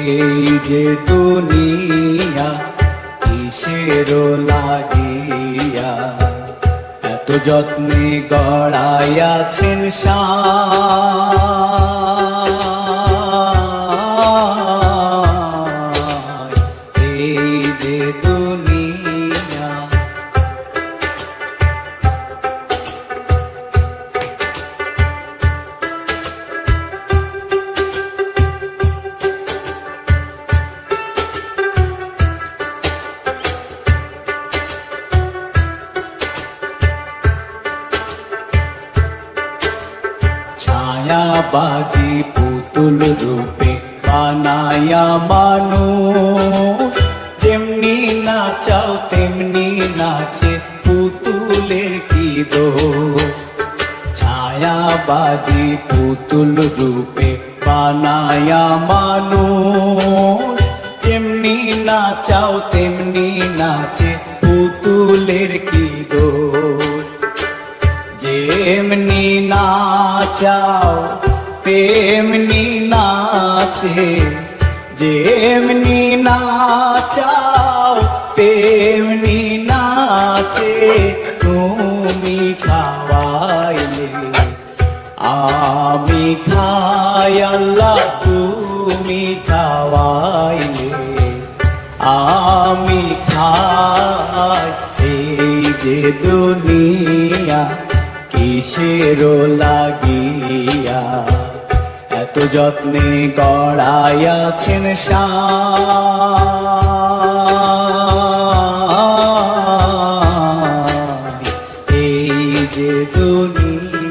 এই যে দুনিয়া কিসের লাগিয়া এত যত্নে গড়াইয়াছেন সায়। এই যে দুনিয়া ছায়াবাজি পুতুল রূপে বানায়া মানুষ, যেমনি নাচাও তেমনি নাচে পুতুলের কি দোষ। ছায়াবাজি পুতুল রূপে বানায়া মানুষ, যেমনি নাচাও তেমনি নাচে পুতুলের কি দোষ। যেমনি নাচাও তেমনি নাচে, যেমনি নাচাও তেমনি নাচে। তুমি খাওয়াইলে আমি খাই আল্লাহ, তুমি খাওয়াইলে আমি খাই। এই যে দুনিয়া কিসের লাগিয়া এত যত্নে গড়াইয়াছেন সায়। এই যে দুনিয়া